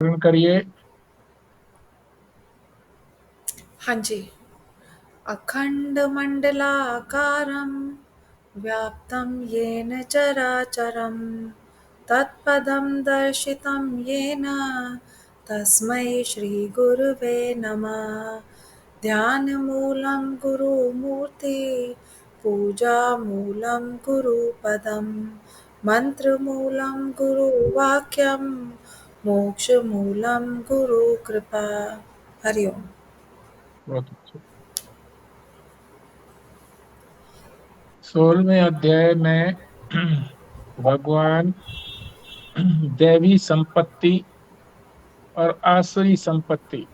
करिए। हाँ जी। अखण्डमण्डलाकारं व्याप्तं येन चराचरं तत्पदं दर्शितं येन तस्मै श्रीगुरुवे नमः। ध्यानमूलं गुरुमूर्ति पूजामूलं गुरुपदं मन्त्रमूलं गुरुवाक्यं मोक्षमूलं गुरुकृपा। हरि ओम। बहुत अच्छा। 16वें अध्याय में भगवान दैवी संपत्ति और आसुरी संपत्ति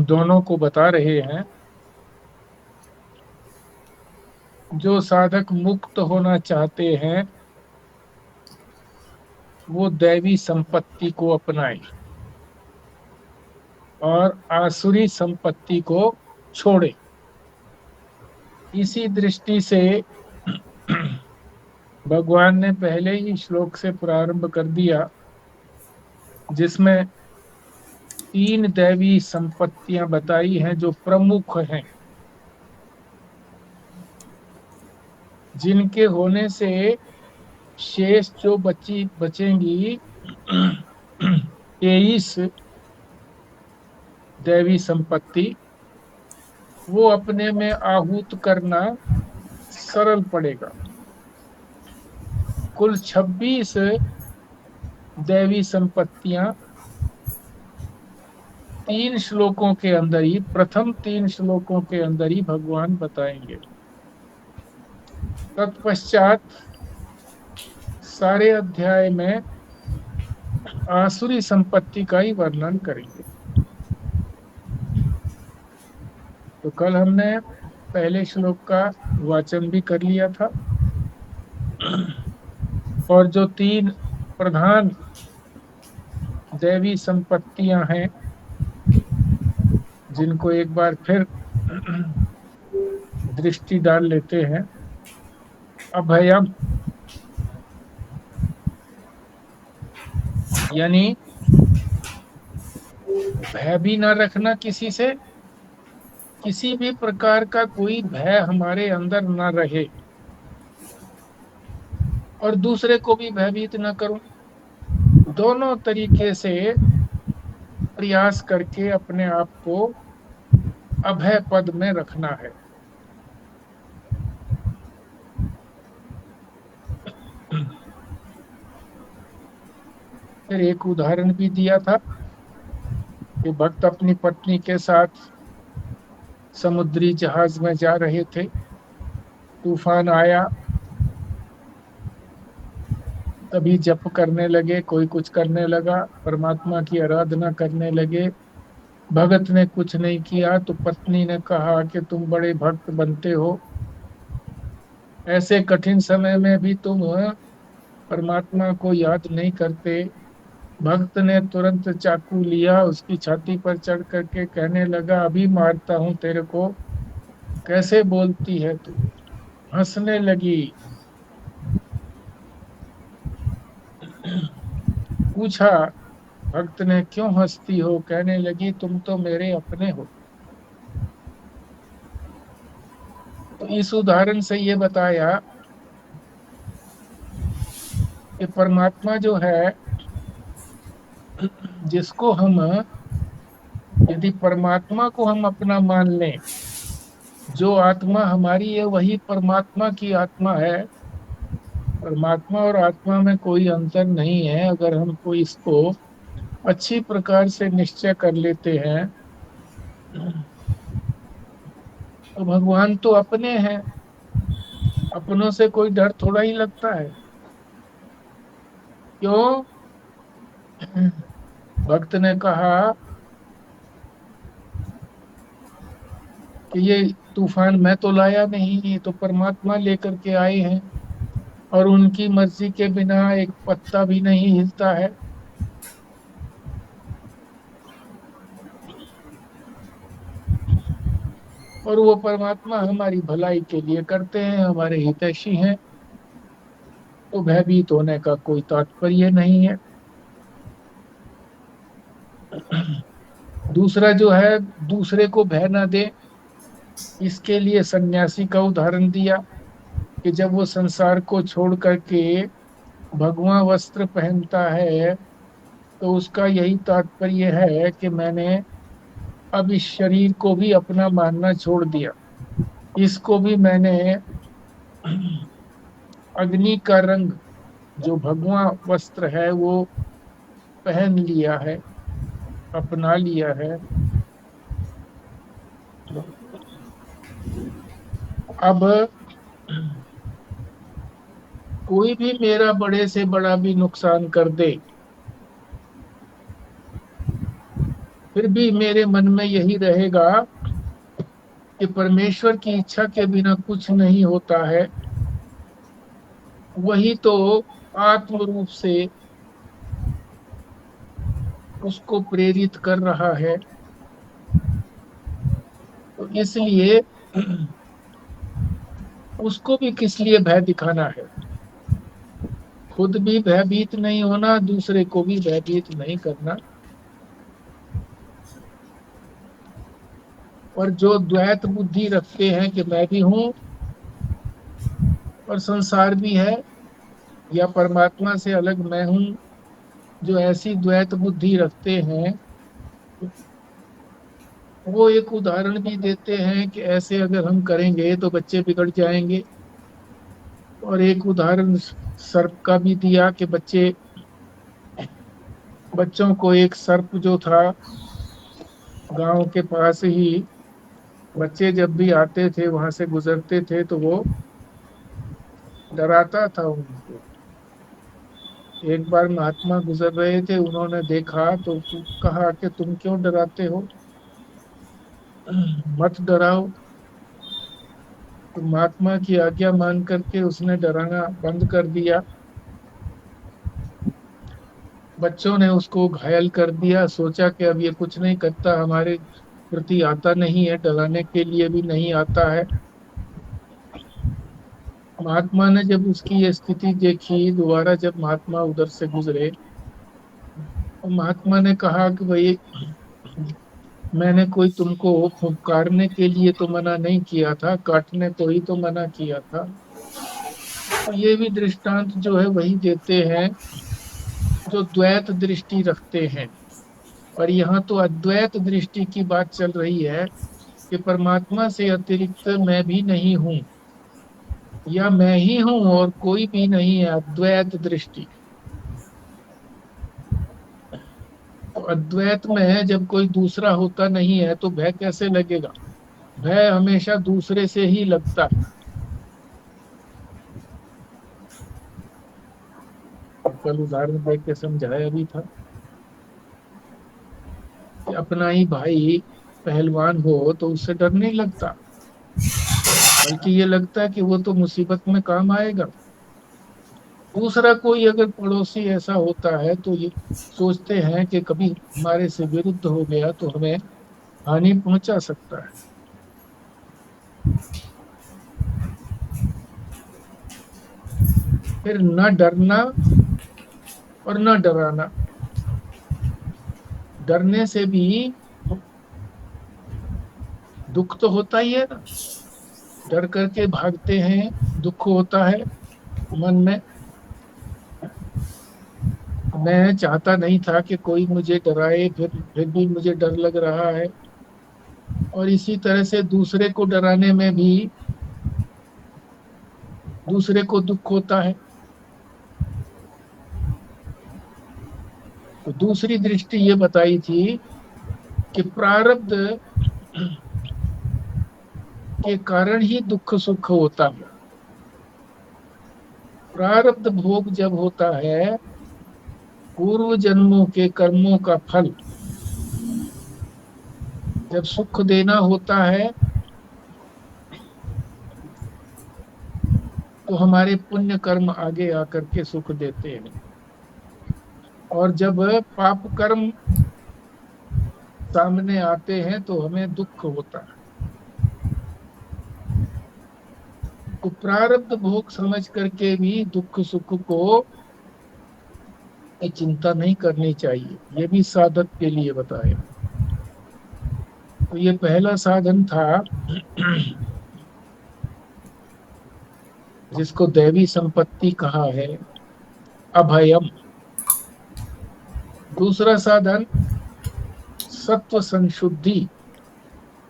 दोनों को बता रहे हैं। जो साधक मुक्त होना चाहते हैं वो दैवी संपत्ति को अपनाए और आसुरी संपत्ति को छोड़े। इसी दृष्टि से भगवान ने पहले ही श्लोक से प्रारंभ कर दिया, जिसमें 3 दैवी संपत्तियां बताई हैं जो प्रमुख हैं, जिनके होने से शेष जो बचेंगी 23 दैवी संपत्ति, वो अपने में आहूत करना सरल पड़ेगा। कुल 26 दैवी संपत्तियां 3 श्लोकों के अंदर ही, प्रथम 3 श्लोकों के अंदर ही भगवान बताएंगे। तत्पश्चात सारे अध्याय में आसुरी संपत्ति का ही वर्णन करेंगे। तो कल हमने पहले श्लोक का वाचन भी कर लिया था, और जो 3 प्रधान दैवी संपत्तियां हैं, जिनको एक बार फिर दृष्टि डाल लेते हैं। अभयम यानी भय भी न रखना किसी से, किसी भी प्रकार का कोई भय हमारे अंदर न रहे, और दूसरे को भी भयभीत न करूं। दोनों तरीके से प्रयास करके अपने आप को अभय पद में रखना है। फिर एक उदाहरण भी दिया था कि भक्त अपनी पत्नी के साथ समुद्री जहाज में जा रहे थे, तूफान आया, तभी जप करने लगे, कोई कुछ करने लगा, परमात्मा की आराधना करने लगे। भगत ने कुछ नहीं किया तो पत्नी ने कहा कि तुम बड़े भक्त बनते हो, ऐसे कठिन समय में भी तुम परमात्मा को याद नहीं करते। भक्त ने तुरंत चाकू लिया, उसकी छाती पर चढ़ करके कहने लगा, अभी मारता हूं तेरे को, कैसे बोलती है तू। हंसने लगी। पूछा भक्त ने, क्यों हंसती हो। कहने लगी, तुम तो मेरे अपने हो। तो इस उदाहरण से ये बताया कि परमात्मा जो है, जिसको हम, यदि परमात्मा को हम अपना मान लें, जो आत्मा हमारी है वही परमात्मा की आत्मा है। परमात्मा और आत्मा में कोई अंतर नहीं है। अगर हमको इसको अच्छी प्रकार से निश्चय कर लेते हैं, तो भगवान तो अपने हैं, अपनों से कोई डर थोड़ा ही लगता है। क्यों। भक्त ने कहा कि ये तूफान मैं तो लाया नहीं, ये तो परमात्मा लेकर के आए हैं, और उनकी मर्जी के बिना एक पत्ता भी नहीं हिलता है। और वो परमात्मा हमारी भलाई के लिए करते हैं, हमारे हितैषी हैं। तो भयभीत होने का कोई तात्पर्य नहीं है। दूसरा जो है, दूसरे को भय न दे, इसके लिए सन्यासी का उदाहरण दिया कि जब वो संसार को छोड़ करके भगवा वस्त्र पहनता है तो उसका यही तात्पर्य है कि मैंने अब इस शरीर को भी अपना मानना छोड़ दिया, इसको भी मैंने अग्नि का रंग जो भगवा वस्त्र है वो पहन लिया है, अपना लिया है। अब कोई भी मेरा बड़े से बड़ा भी नुकसान कर दे, फिर भी मेरे मन में यही रहेगा कि परमेश्वर की इच्छा के बिना कुछ नहीं होता है। वही तो आत्म रूप से उसको प्रेरित कर रहा है। तो इसलिए उसको भी किस लिए भय दिखाना है? खुद भी भयभीत नहीं होना, दूसरे को भी भयभीत नहीं करना। और जो द्वैत बुद्धि रखते हैं कि मैं भी हूं और संसार भी है, या परमात्मा से अलग मैं हूं, जो ऐसी द्वैत बुद्धि रखते हैं वो एक उदाहरण भी देते हैं कि ऐसे अगर हम करेंगे तो बच्चे बिगड़ जाएंगे। और एक उदाहरण सर्प का भी दिया कि बच्चों को एक सर्प जो था गांव के पास ही, बच्चे जब भी आते थे वहां से गुजरते थे तो वो डराता था उनको। एक बार महात्मा गुजर रहे थे, उन्होंने देखा तो कहा कि तुम क्यों डराते हो, मत डराओ। तो महात्मा की आज्ञा मान करके उसने डराना बंद कर दिया। बच्चों ने उसको घायल कर दिया, सोचा कि अब ये कुछ नहीं करता, हमारे प्रति आता नहीं है, डराने के लिए भी नहीं आता है। महात्मा ने जब उसकी ये स्थिति देखी, दोबारा जब महात्मा उधर से गुजरे तो महात्मा ने कहा कि भाई, मैंने कोई तुमको फुफकारने के लिए तो मना नहीं किया था, काटने को ही तो मना किया था। तो ये भी दृष्टांत जो है वही देते हैं जो द्वैत दृष्टि रखते हैं। और यहाँ तो अद्वैत दृष्टि की बात चल रही है कि परमात्मा से अतिरिक्त मैं भी नहीं हूँ, या मैं ही हूँ और कोई भी नहीं है, अद्वैत दृष्टि। तो अद्वैत में जब कोई दूसरा होता नहीं है तो भय कैसे लगेगा? भय हमेशा दूसरे से ही लगता है। कल उदाहरण देख के समझाया भी था कि अपना ही भाई पहलवान हो तो उससे डर नहीं लगता, बल्कि ये लगता है कि वो तो मुसीबत में काम आएगा। दूसरा कोई अगर पड़ोसी ऐसा होता है तो ये सोचते हैं कि कभी हमारे से विरुद्ध हो गया तो हमें हानि पहुंचा सकता है। फिर न डरना और न डराना। डरने से भी दुख तो होता ही है ना, डर करके भागते हैं, दुख होता है मन में। मैं चाहता नहीं था कि कोई मुझे डराए, फिर भी मुझे डर लग रहा है। और इसी तरह से दूसरे को डराने में भी दूसरे को दुख होता है। तो दूसरी दृष्टि ये बताई थी कि प्रारब्ध के कारण ही दुख सुख होता है। प्रारब्ध भोग जब होता है, पूर्व जन्मों के कर्मों का फल जब सुख देना होता है तो हमारे पुण्य कर्म आगे आकर के सुख देते हैं। और जब पाप कर्म सामने आते हैं तो हमें दुख होता है। तो प्रारब्ध भोग समझ करके भी दुख सुख को की चिंता नहीं करनी चाहिए, ये भी साधक के लिए बताया। तो ये पहला साधन था जिसको दैवी संपत्ति कहा है, अभयम। दूसरा साधन सत्व संशुद्धि,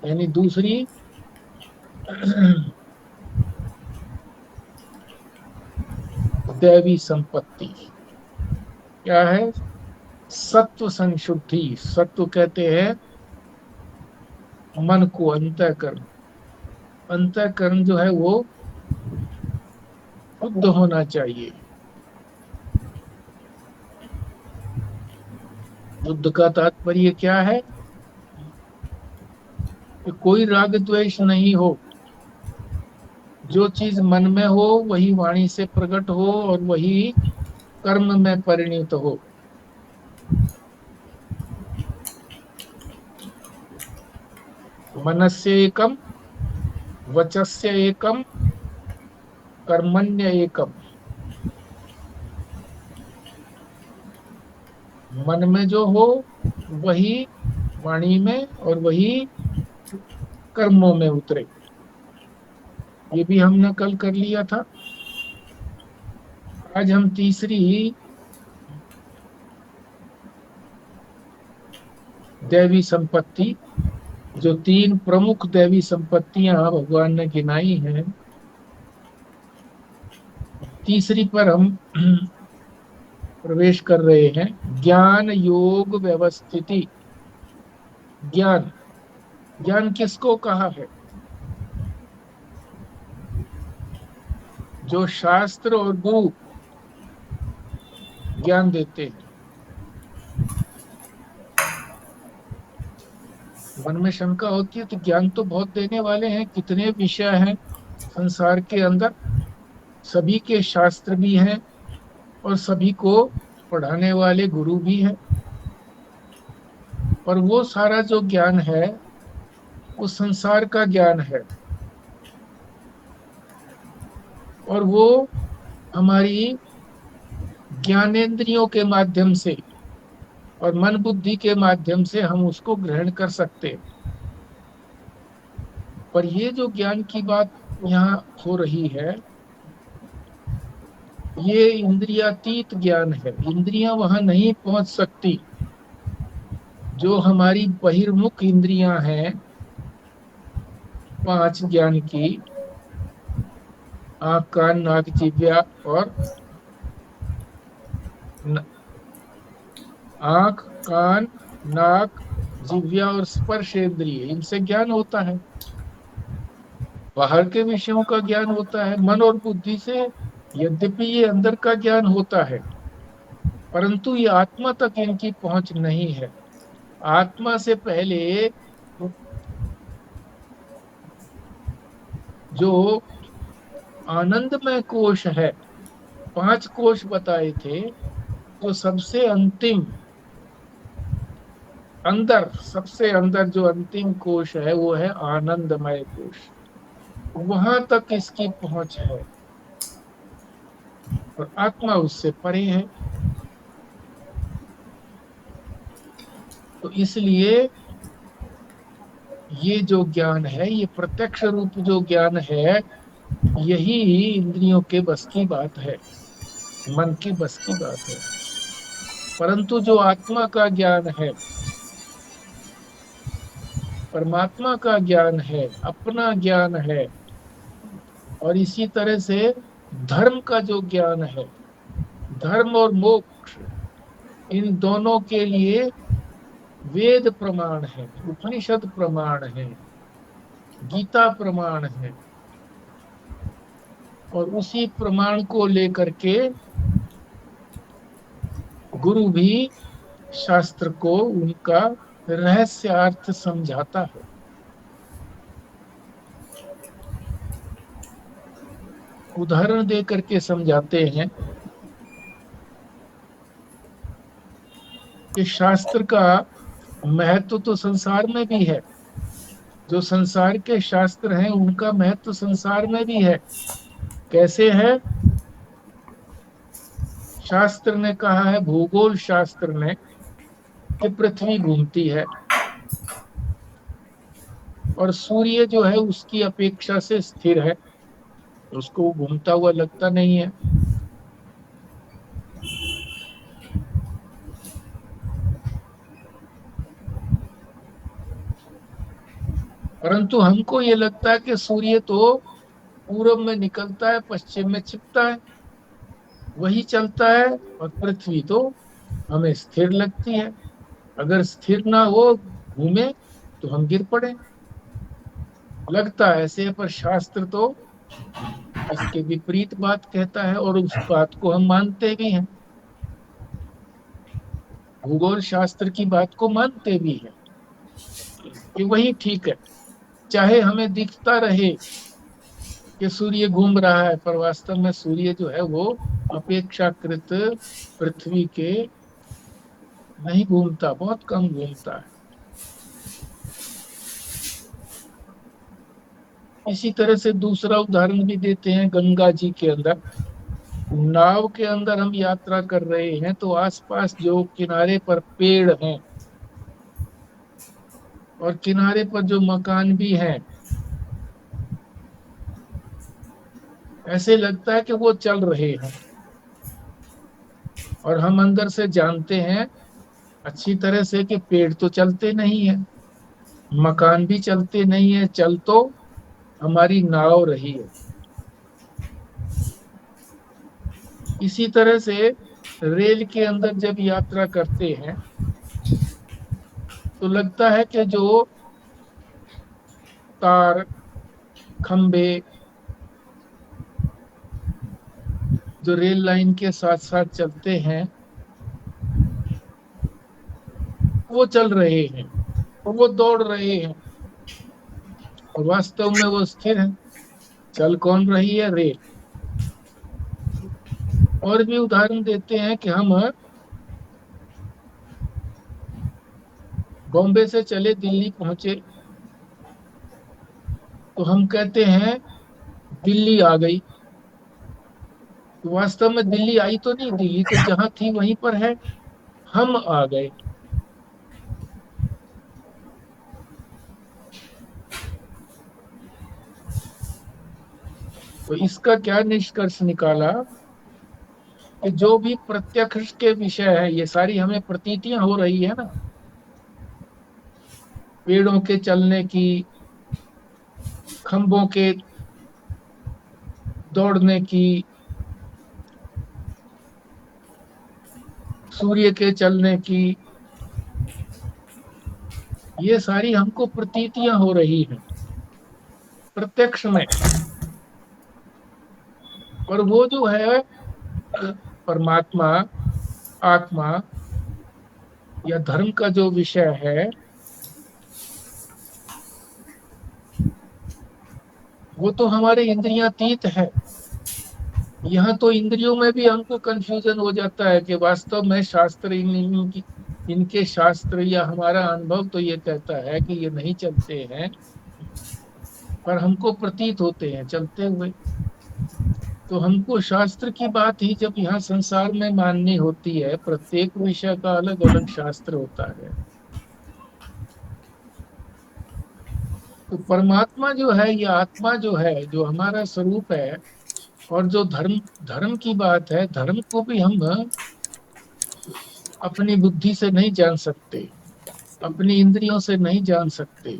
यानी दूसरी दैवी संपत्ति क्या है? सत्व संशुद्धि। सत्व कहते हैं मन को, अंतःकरण। अंतःकरण जो है वो शुद्ध होना चाहिए। शुद्ध का तात्पर्य क्या है? कि कोई राग द्वेष नहीं हो, जो चीज मन में हो वही वाणी से प्रकट हो और वही कर्म में परिणित हो। मनस्य एकम, वचस्य एकम, कर्मण्य एकम। मन में जो हो वही वाणी में और वही कर्मों में उतरे। ये भी हमने कल कर लिया था। आज हम तीसरी दैवी संपत्ति, जो तीन प्रमुख दैवी संपत्तियां भगवान ने गिनाई हैं, तीसरी पर हम प्रवेश कर रहे हैं। ज्ञान योग व्यवस्थिति। ज्ञान, ज्ञान किसको कहा है? जो शास्त्र और गुरु ज्ञान देते हैं। मन में शंका होती है तो ज्ञान तो बहुत देने वाले हैं, कितने विषय हैं संसार के अंदर, सभी के शास्त्र भी हैं और सभी को पढ़ाने वाले गुरु भी हैं। पर वो सारा जो ज्ञान है वो संसार का ज्ञान है और वो हमारी ज्ञानेंद्रियों के माध्यम से और मन बुद्धि के माध्यम से हम उसको ग्रहण कर सकते हैं। पर ये जो ज्ञान की बात यहाँ हो रही है, ये इंद्रियातीत ज्ञान है। इंद्रियां वहां नहीं पहुंच सकती। जो हमारी बहिर्मुख इंद्रियां हैं, पांच ज्ञान की, आंख कान नाक जिह्वा और आंख कान नाक जिह्वा और स्पर्श इंद्रिय, इनसे ज्ञान होता है। बाहर के विषयों का ज्ञान होता है मन और बुद्धि से। यद्यपि ये अंदर का ज्ञान होता है, परंतु ये आत्मा तक इनकी पहुंच नहीं है। आत्मा से पहले जो आनंदमय कोश है, पांच कोश बताए थे, तो सबसे अंतिम अंदर, सबसे अंदर जो अंतिम कोश है वो है आनंदमय कोश। वहां तक इसकी पहुंच है और आत्मा उससे परे है। तो इसलिए ये जो ज्ञान है, ये प्रत्यक्ष रूप जो ज्ञान है, यही इंद्रियों के बस की बात है, मन की बस की बात है। परंतु जो आत्मा का ज्ञान है, परमात्मा का ज्ञान है, अपना ज्ञान है, और इसी तरह से धर्म का जो ज्ञान है, धर्म और मोक्ष, इन दोनों के लिए वेद प्रमाण है, उपनिषद प्रमाण है, गीता प्रमाण है। और उसी प्रमाण को लेकर के गुरु भी शास्त्र को उनका रहस्यार्थ समझाता है। उदाहरण दे करके समझाते हैं कि शास्त्र का महत्व तो संसार में भी है। जो संसार के शास्त्र हैं उनका महत्व संसार में भी है, कैसे है? शास्त्र ने कहा है, भूगोल शास्त्र ने, कि पृथ्वी घूमती है और सूर्य जो है उसकी अपेक्षा से स्थिर है, उसको घूमता हुआ लगता नहीं है। परंतु हमको ये लगता है कि सूर्य तो पूरब में निकलता है, पश्चिम में छिपता है, वही चलता है, और पृथ्वी तो हमें स्थिर लगती है। अगर स्थिर ना हो, घूमे, तो हम गिर पड़े। लगता है ऐसे है, पर शास्त्र तो इसके विपरीत बात कहता है, और उस बात को हम मानते भी हैं। भूगोल शास्त्र की बात को मानते भी हैं कि वही ठीक है। चाहे हमें दिखता रहे कि सूर्य घूम रहा है, पर वास्तव में सूर्य जो है वो अपेक्षाकृत पृथ्वी के नहीं घूमता, बहुत कम घूमता है। इसी तरह से दूसरा उदाहरण भी देते हैं, गंगा जी के अंदर नाव के अंदर हम यात्रा कर रहे हैं, तो आसपास जो किनारे पर पेड़ हैं और किनारे पर जो मकान भी हैं, ऐसे लगता है कि वो चल रहे हैं, और हम अंदर से जानते हैं अच्छी तरह से कि पेड़ तो चलते नहीं है, मकान भी चलते नहीं है, चल तो हमारी नाव रही है। इसी तरह से रेल के अंदर जब यात्रा करते हैं तो लगता है कि जो तार, खंबे जो रेल लाइन के साथ साथ चलते हैं वो चल रहे हैं और वो दौड़ रहे हैं, और वास्तव में वो स्थिर है। चल कौन रही है? रेल। और भी उदाहरण देते हैं कि हम बॉम्बे से चले दिल्ली पहुंचे, तो हम कहते हैं दिल्ली आ गई। तो वास्तव में दिल्ली आई तो नहीं, दिल्ली तो जहां थी वहीं पर है, हम आ गए। तो इसका क्या निष्कर्ष निकाला कि जो भी प्रत्यक्ष के विषय है, ये सारी हमें प्रतीतियां हो रही है ना, पेड़ों के चलने की, खंभों के दौड़ने की, सूर्य के चलने की, ये सारी हमको प्रतीतियां हो रही हैं प्रत्यक्ष में। और वो जो है परमात्मा, आत्मा या धर्म का जो विषय है, वो तो हमारे इंद्रियातीत है। यहाँ तो इंद्रियों में भी हमको कंफ्यूजन हो जाता है कि वास्तव में शास्त्र इनके शास्त्र या हमारा अनुभव तो ये कहता है कि ये नहीं चलते हैं, पर हमको प्रतीत होते हैं चलते हुए। तो हमको शास्त्र की बात ही जब यहाँ संसार में माननी होती है, प्रत्येक विषय का अलग अलग शास्त्र होता है। तो परमात्मा जो है, या आत्मा जो है, जो हमारा स्वरूप है, और जो धर्म धर्म की बात है, धर्म को भी हम अपनी बुद्धि से नहीं जान सकते, अपनी इंद्रियों से नहीं जान सकते।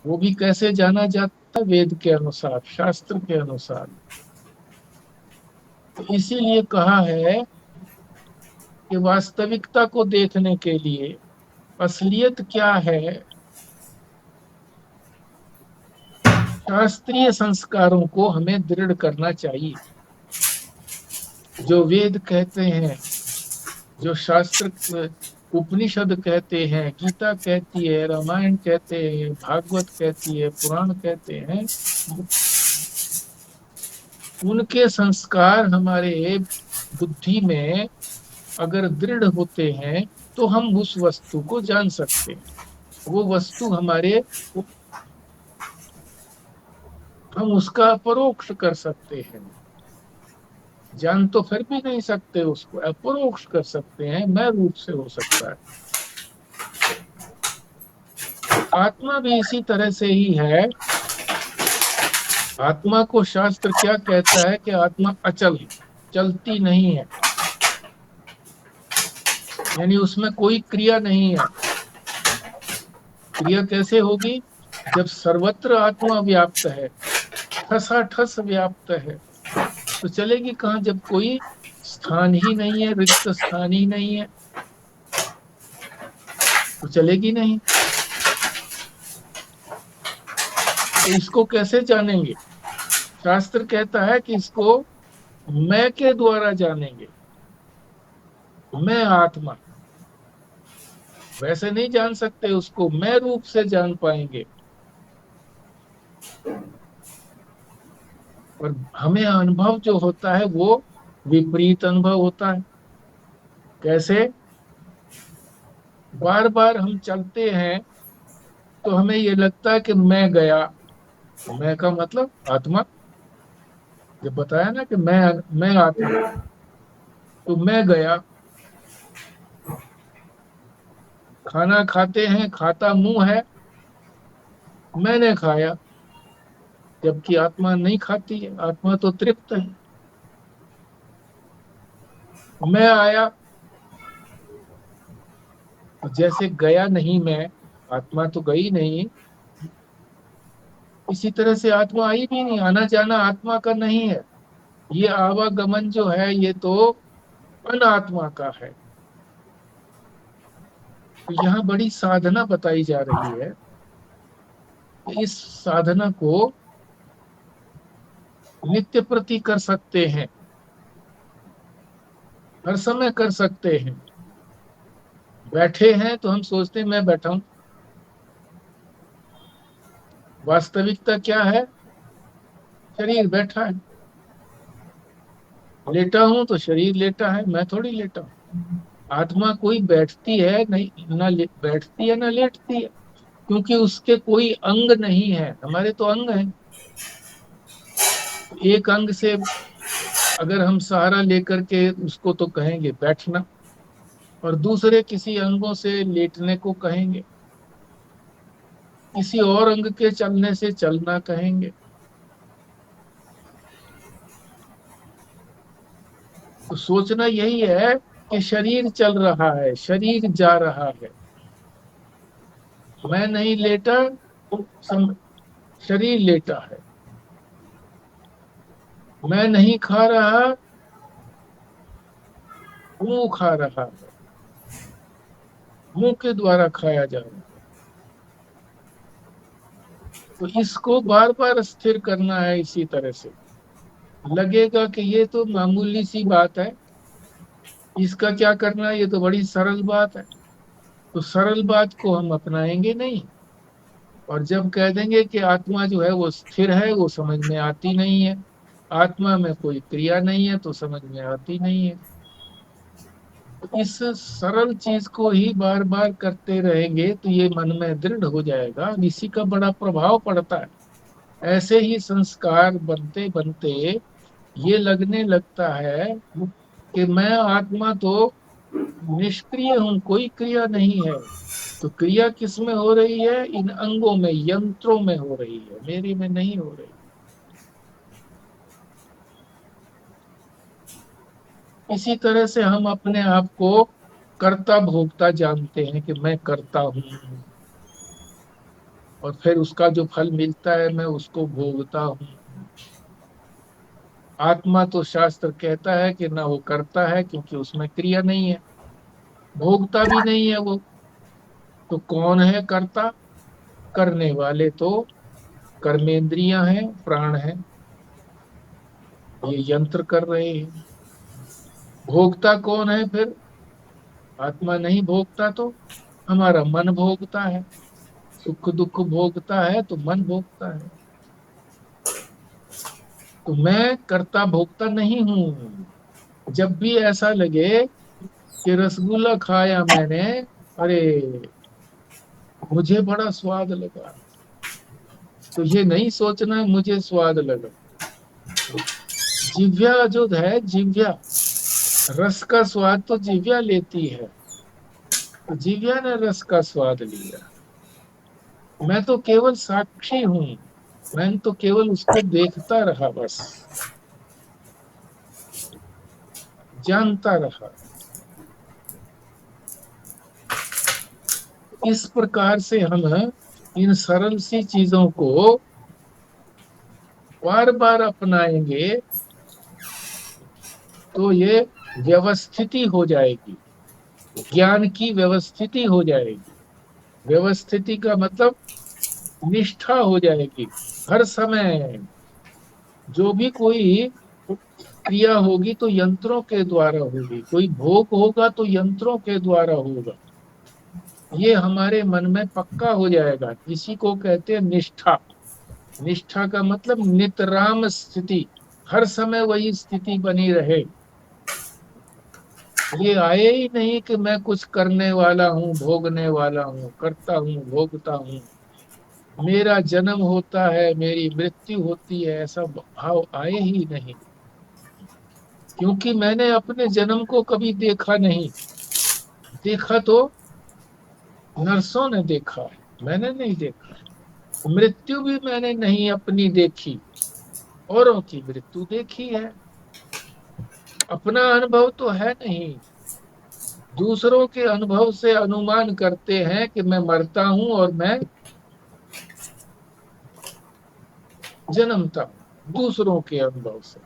वो भी कैसे जाना जाता है? वेद के अनुसार, शास्त्र के अनुसार। तो इसीलिए कहा है कि वास्तविकता को देखने के लिए, असलियत क्या है, शास्त्रीय संस्कारों को हमें दृढ़ करना चाहिए। जो वेद कहते हैं, जो शास्त्र, उपनिषद कहते हैं, गीता कहती है, रामायण कहते हैं, भागवत कहती है, पुराण कहते हैं, उनके संस्कार हमारे बुद्धि में अगर दृढ़ होते हैं तो हम उस वस्तु को जान सकते हैं। वो वस्तु हमारे, हम उसका परोक्ष कर सकते हैं। जान तो फिर भी नहीं सकते उसको, अपरोक्ष कर सकते हैं, मैं रूप से हो सकता है। आत्मा भी इसी तरह से ही है। आत्मा को शास्त्र क्या कहता है कि आत्मा अचल है, चलती नहीं है, यानी उसमें कोई क्रिया नहीं है। क्रिया कैसे होगी? जब सर्वत्र आत्मा व्याप्त है, ठसाठस व्याप्त है, तो चलेगी कहाँ? जब कोई स्थान ही नहीं है, रिक्त स्थान ही नहीं है, तो चलेगी नहीं। तो इसको कैसे जानेंगे? शास्त्र कहता है कि इसको मैं के द्वारा जानेंगे। मैं आत्मा, वैसे नहीं जान सकते उसको, मैं रूप से जान पाएंगे। और हमें अनुभव जो होता है वो विपरीत अनुभव होता है। कैसे? बार बार हम चलते हैं तो हमें ये लगता है कि मैं गया। मैं का मतलब आत्मा, जब बताया ना कि मैं आत्मा, तो मैं गया। खाना खाते हैं, खाता मुंह है, मैंने खाया, जबकि आत्मा नहीं खाती है, आत्मा तो तृप्त है। मैं आया, तो जैसे गया नहीं मैं, आत्मा तो गई नहीं, इसी तरह से आत्मा आई भी नहीं। आना जाना आत्मा का नहीं है, ये आवागमन जो है ये तो अनात्मा का है। तो यहाँ बड़ी साधना बताई जा रही है। इस साधना को नित्य प्रति कर सकते हैं, हर समय कर सकते हैं। बैठे हैं तो हम सोचते हैं मैं बैठा हूं, वास्तविकता क्या है? शरीर बैठा है। लेटा हूं तो शरीर लेटा है, मैं थोड़ी लेटा हूं। आत्मा कोई बैठती है नहीं, बैठती है ना लेटती है, क्योंकि उसके कोई अंग नहीं है। हमारे तो अंग हैं। एक अंग से अगर हम सहारा लेकर के उसको तो कहेंगे बैठना, और दूसरे किसी अंगों से लेटने को कहेंगे, किसी और अंग के चलने से चलना कहेंगे। तो सोचना यही है कि शरीर चल रहा है, शरीर जा रहा है, मैं नहीं लेटा, शरीर लेटा है। मैं नहीं खा रहा, मुंह खा रहा है, मुंह के द्वारा खाया जा रहा है। तो इसको बार बार स्थिर करना है। इसी तरह से लगेगा कि ये तो मामूली सी बात है, इसका क्या करना है, ये तो बड़ी सरल बात है। तो सरल बात को हम अपनाएंगे नहीं, और जब कह देंगे कि आत्मा जो है वो स्थिर है, वो समझ में आती नहीं है। आत्मा में कोई क्रिया नहीं है तो समझ में आती नहीं है। तो इस सरल चीज को ही बार बार करते रहेंगे तो ये मन में दृढ़ हो जाएगा, और इसी का बड़ा प्रभाव पड़ता है। ऐसे ही संस्कार बनते बनते ये लगने लगता है कि मैं आत्मा तो निष्क्रिय हूं, कोई क्रिया नहीं है। तो क्रिया किस में हो रही है? इन अंगों में, यंत्रों में हो रही है, मेरी में नहीं हो रही। इसी तरह से हम अपने आप को कर्ता भोक्ता जानते हैं कि मैं करता हूं, और फिर उसका जो फल मिलता है मैं उसको भोगता हूं। आत्मा तो शास्त्र कहता है कि ना वो करता है, क्योंकि उसमें क्रिया नहीं है, भोगता भी नहीं है वो। तो कौन है कर्ता? करने वाले तो कर्मेंद्रियां हैं, प्राण हैं, ये यंत्र कर रहे हैं। भोगता कौन है फिर? आत्मा नहीं भोगता तो हमारा मन भोगता है। सुख दुख भोगता है तो मन भोगता है। तो मैं कर्ता भोक्ता नहीं हूं। जब भी ऐसा लगे कि रसगुल्ला खाया मैंने, अरे मुझे बड़ा स्वाद लगा, तो ये नहीं सोचना मुझे स्वाद लगा, जिव्या जो है, जिव्या, रस का स्वाद तो जिव्या लेती है, तो जिव्या ने रस का स्वाद लिया। मैं तो केवल साक्षी हूं, मैं तो केवल उसको देखता रहा, बस जानता रहा। इस प्रकार से हम इन सरल सी चीजों को बार बार अपनाएंगे तो ये व्यवस्थिति हो जाएगी, ज्ञान की व्यवस्थिति हो जाएगी। व्यवस्थिति का मतलब निष्ठा हो जाएगी। हर समय जो भी कोई क्रिया होगी तो यंत्रों के द्वारा होगी, कोई भोग होगा तो यंत्रों के द्वारा होगा, ये हमारे मन में पक्का हो जाएगा। इसी को कहते हैं निष्ठा। निष्ठा का मतलब नितराम स्थिति, हर समय वही स्थिति बनी रहे। ये आए ही नहीं कि मैं कुछ करने वाला हूँ, भोगने वाला हूँ, करता हूँ, भोगता हूँ, मेरा जन्म होता है, मेरी मृत्यु होती है, ऐसा भाव आए ही नहीं। क्योंकि मैंने अपने जन्म को कभी देखा नहीं। देखा तो नर्सों ने देखा है, मैंने नहीं देखा। मृत्यु भी मैंने नहीं अपनी देखी, औरों की मृत्यु देखी है। अपना अनुभव तो है नहीं, दूसरों के अनुभव से अनुमान करते हैं कि मैं मरता हूं और मैं जन्मता हूं, दूसरों के अनुभव से।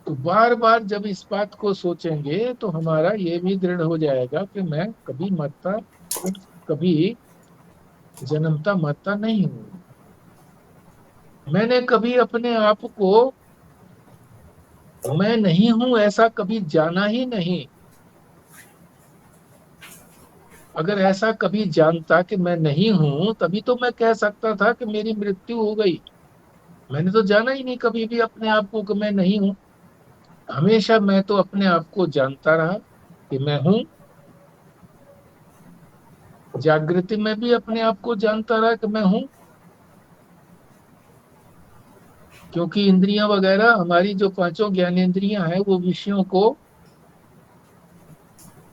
तो बार बार जब इस बात को सोचेंगे तो हमारा ये भी दृढ़ हो जाएगा कि मैं कभी मरता, कभी जन्मता मरता नहीं हूं। मैंने कभी अपने आप को मैं नहीं हूं ऐसा कभी जाना ही नहीं। अगर ऐसा कभी जानता कि मैं नहीं हूं, तभी तो मैं कह सकता था कि मेरी मृत्यु हो गई। मैंने तो जाना ही नहीं कभी भी अपने आप को कि मैं नहीं हूं। हमेशा मैं तो अपने आप को जानता रहा कि मैं हूं। जागृति में भी अपने आप को जानता रहा कि मैं हूं। क्योंकि इंद्रियां वगैरह हमारी जो पांचों ज्ञानेंद्रियां हैं वो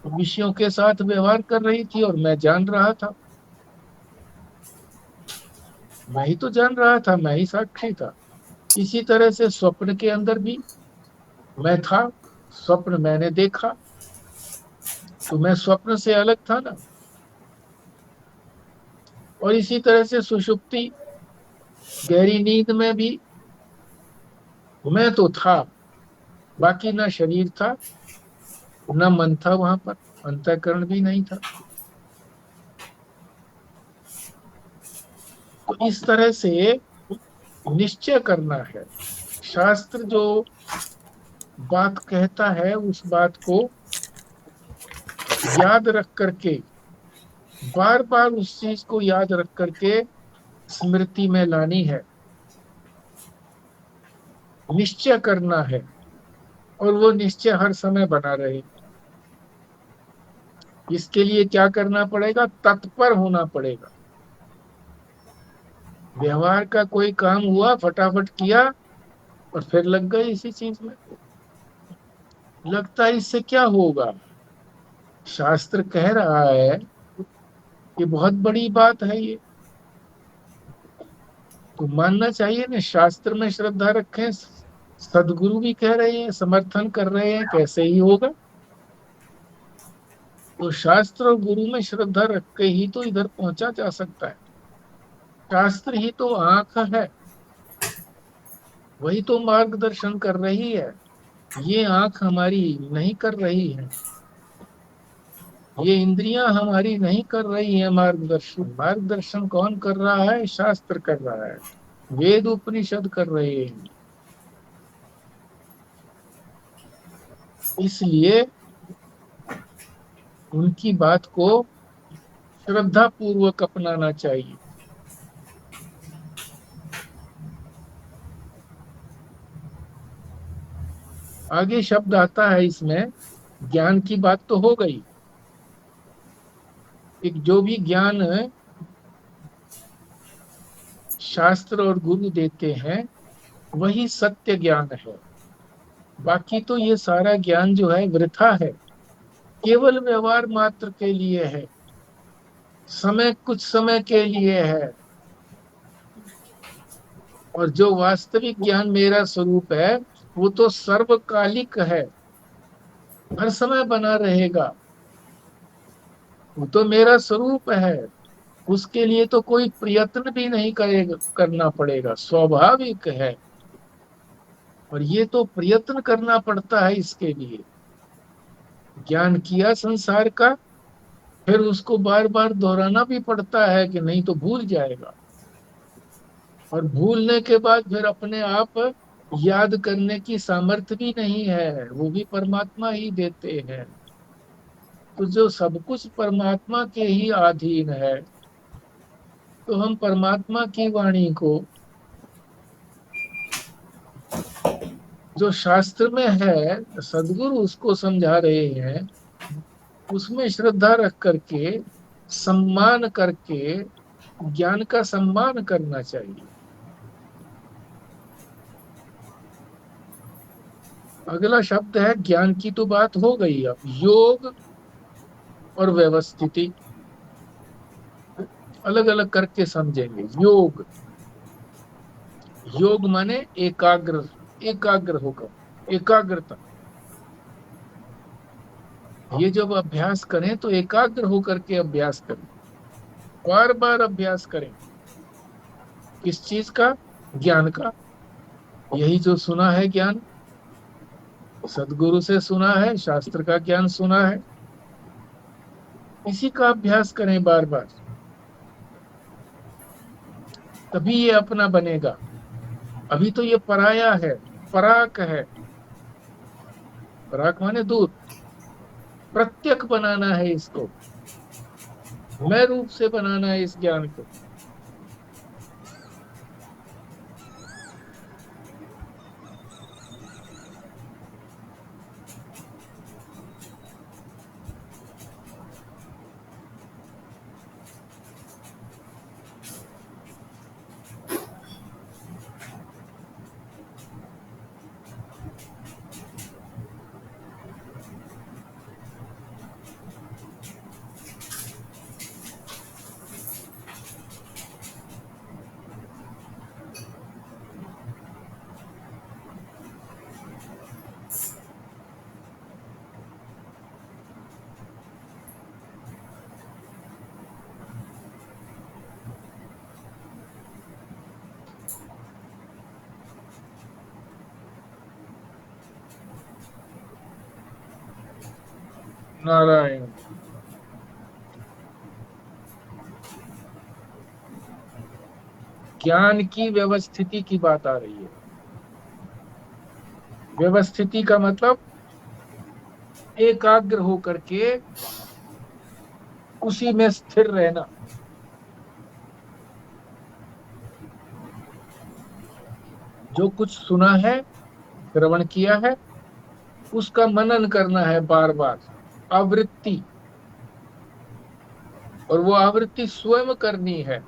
विषयों के साथ व्यवहार कर रही थी और मैं जान रहा था। मैं ही तो जान रहा था, मैं ही साक्षी था। इसी तरह से स्वप्न के अंदर भी मैं था, स्वप्न मैंने देखा, तो मैं स्वप्न से अलग था ना। और इसी तरह से सुषुप्ति, गहरी नींद में भी मैं तो था, बाकी ना शरीर था, ना मन था, वहां पर अंतःकरण भी नहीं था। तो इस तरह से निश्चय करना है। शास्त्र जो बात कहता है उस बात को याद रख करके, बार बार उस चीज को याद रख करके स्मृति में लानी है, निश्चय करना है। और वो निश्चय हर समय बना रहे। इसके लिए क्या करना पड़ेगा? तत्पर होना पड़ेगा। व्यवहार का कोई काम हुआ, फटाफट किया और फिर लग गए इसी चीज में। लगता है इससे क्या होगा? शास्त्र कह रहा है कि बहुत बड़ी बात है ये, तो मानना चाहिए ना। शास्त्र में श्रद्धा रखें, सदगुरु भी कह रहे हैं, समर्थन कर रहे हैं, कैसे ही होगा। तो शास्त्र और गुरु में श्रद्धा रख के ही तो इधर पहुंचा जा सकता है। शास्त्र ही तो आंख है, वही तो मार्गदर्शन कर रही है। ये आंख हमारी नहीं कर रही है, ये इंद्रियां हमारी नहीं कर रही है मार्गदर्शन। मार्गदर्शन कौन कर रहा है? शास्त्र कर रहा है, वेद उपनिषद कर रहे हैं। इसलिए उनकी बात को श्रद्धा पूर्वक अपनाना चाहिए। आगे शब्द आता है इसमें, ज्ञान की बात तो हो गई। एक जो भी ज्ञान शास्त्र और गुरु देते हैं वही सत्य ज्ञान है। बाकी तो ये सारा ज्ञान जो है वृथा है, केवल व्यवहार मात्र के लिए है, समय कुछ समय के लिए है। और जो वास्तविक ज्ञान मेरा स्वरूप है वो तो सर्वकालिक है, हर समय बना रहेगा। वो तो मेरा स्वरूप है, उसके लिए तो कोई प्रयत्न भी नहीं करेगा, करना पड़ेगा, स्वाभाविक है। और ये तो प्रयत्न करना पड़ता है इसके लिए। ज्ञान किया संसार का, फिर उसको बार बार दोहराना भी पड़ता है कि नहीं तो भूल जाएगा। और भूलने के बाद फिर अपने आप याद करने की सामर्थ्य भी नहीं है, वो भी परमात्मा ही देते हैं। तो जो सब कुछ परमात्मा के ही अधीन है, तो हम परमात्मा की वाणी को, जो शास्त्र में है, सदगुरु उसको समझा रहे हैं, उसमें श्रद्धा रख करके, सम्मान करके, ज्ञान का सम्मान करना चाहिए। अगला शब्द है ज्ञान की, तो बात हो गई। अब योग और व्यवस्थिति अलग अलग करके समझेंगे। योग, योग माने एकाग्र, एकाग्र होकर, एकाग्रता। ये जब अभ्यास करें तो एकाग्र होकर के अभ्यास करें, बार बार अभ्यास करें। किस चीज का? ज्ञान का। यही जो सुना है ज्ञान, सदगुरु से सुना है, शास्त्र का ज्ञान सुना है, इसी का अभ्यास करें बार बार, तभी ये अपना बनेगा। अभी तो ये पराया है, पराक है। पराक माने दूर, प्रत्यक बनाना है इसको, मैं रूप से बनाना है इस ज्ञान को। नारायण। ज्ञान की व्यवस्थिति की बात आ रही है। व्यवस्थिति का मतलब एकाग्र होकर के उसी में स्थिर रहना। जो कुछ सुना है, श्रवण किया है, उसका मनन करना है बार बार, आवृत्ति। और वो आवृत्ति स्वयं करनी है,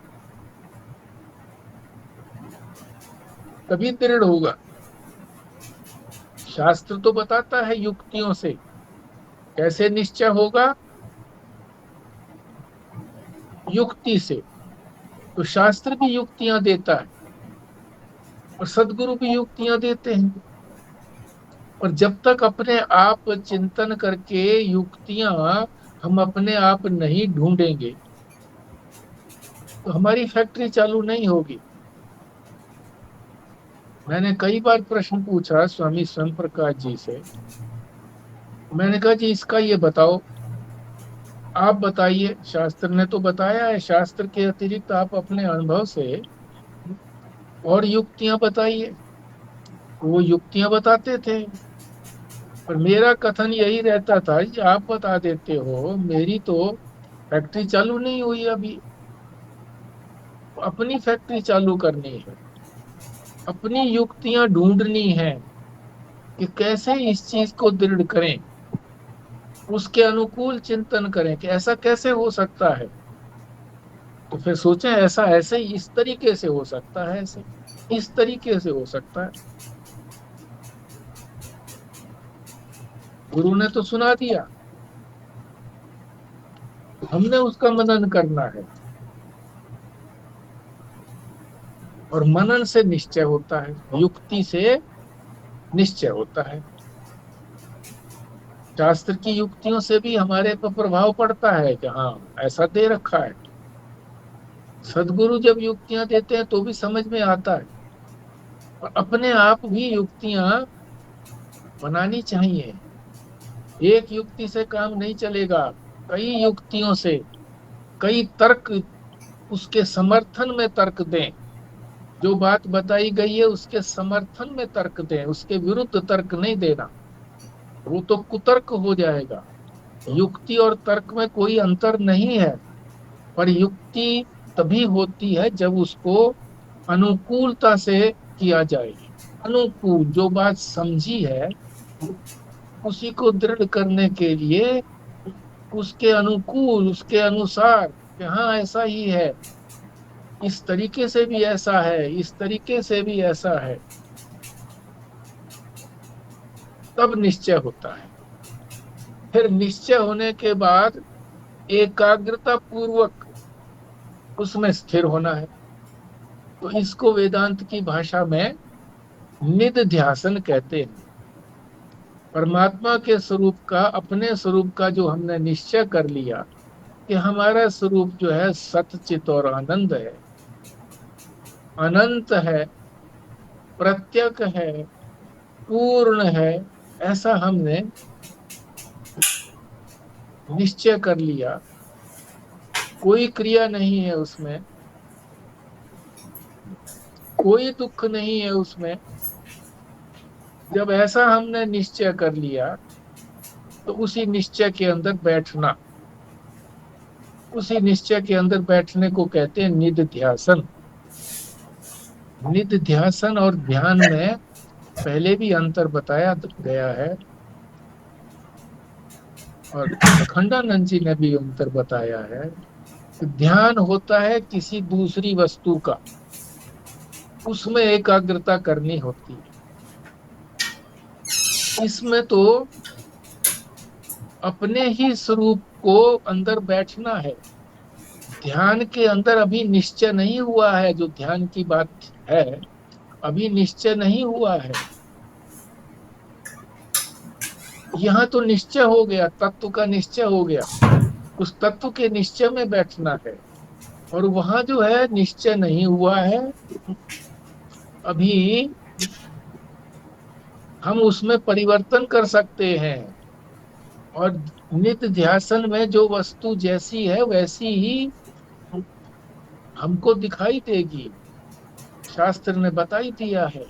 तभी दृढ़ होगा। शास्त्र तो बताता है युक्तियों से कैसे निश्चय होगा, युक्ति से। तो शास्त्र भी युक्तियां देता है और सदगुरु भी युक्तियां देते हैं। और जब तक अपने आप चिंतन करके युक्तियां हम अपने आप नहीं ढूंढेंगे तो हमारी फैक्ट्री चालू नहीं होगी। मैंने कई बार प्रश्न पूछा स्वामी स्वयं प्रकाश जी से। मैंने कहा जी इसका ये बताओ, आप बताइए, शास्त्र ने तो बताया है, शास्त्र के अतिरिक्त आप अपने अनुभव से और युक्तियां बताइए। वो युक्तियां बताते थे और मेरा कथन यही रहता था कि आप बता देते हो, मेरी तो फैक्ट्री चालू नहीं हुई अभी। अपनी फैक्ट्री चालू करनी है, अपनी युक्तियां ढूंढनी है कि कैसे इस चीज को दृढ़ करें, उसके अनुकूल चिंतन करें कि ऐसा कैसे हो सकता है। तो फिर सोचें, ऐसा ऐसे ही इस तरीके से हो सकता है, ऐसे इस तरीके से हो सकता है। गुरु ने तो सुना दिया, हमने उसका मनन करना है। और मनन से निश्चय होता है, युक्ति से निश्चय होता है। शास्त्र की युक्तियों से भी हमारे पर प्रभाव पड़ता है कि हाँ, ऐसा दे रखा है। सदगुरु जब युक्तियां देते हैं तो भी समझ में आता है। और अपने आप भी युक्तियां बनानी चाहिए। एक युक्ति से काम नहीं चलेगा, कई युक्तियों से, कई तर्क उसके समर्थन में तर्क दें। जो बात बताई गई है उसके समर्थन में तर्क दें, उसके विरुद्ध तर्क नहीं देना, वो तो कुतर्क हो जाएगा। युक्ति और तर्क में कोई अंतर नहीं है, पर युक्ति तभी होती है जब उसको अनुकूलता से किया जाए। अनुकूल जो बात समझी है उसी को दृढ़ करने के लिए उसके अनुकूल, उसके अनुसार कि हाँ ऐसा ही है, इस तरीके से भी ऐसा है, इस तरीके से भी ऐसा है, तब निश्चय होता है। फिर निश्चय होने के बाद एकाग्रता पूर्वक उसमें स्थिर होना है। तो इसको वेदांत की भाषा में निधिध्यासन कहते हैं। परमात्मा के स्वरूप का, अपने स्वरूप का जो हमने निश्चय कर लिया कि हमारा स्वरूप जो है सतचित और आनंद है, अनंत है, प्रत्यक है, पूर्ण है, ऐसा हमने निश्चय कर लिया। कोई क्रिया नहीं है उसमें, कोई दुख नहीं है उसमें। जब ऐसा हमने निश्चय कर लिया तो उसी निश्चय के अंदर बैठना, उसी निश्चय के अंदर बैठने को कहते हैं निधिध्यासन। निधिध्यासन और ध्यान में पहले भी अंतर बताया गया है, और अखंडानंद जी ने भी अंतर बताया है कि ध्यान होता है किसी दूसरी वस्तु का, उसमें एकाग्रता करनी होती है। इसमें तो अपने ही स्वरूप को अंदर बैठना है। ध्यान के अंदर अभी निश्चय नहीं हुआ है, जो ध्यान की बात है अभी निश्चय नहीं हुआ है। यहाँ तो निश्चय हो गया, तत्व का निश्चय हो गया, उस तत्व के निश्चय में बैठना है। और वहां जो है निश्चय नहीं हुआ है अभी, हम उसमें परिवर्तन कर सकते हैं। और नित्य ध्यासन में जो वस्तु जैसी है वैसी ही हमको दिखाई देगी, शास्त्र ने बताई दिया है।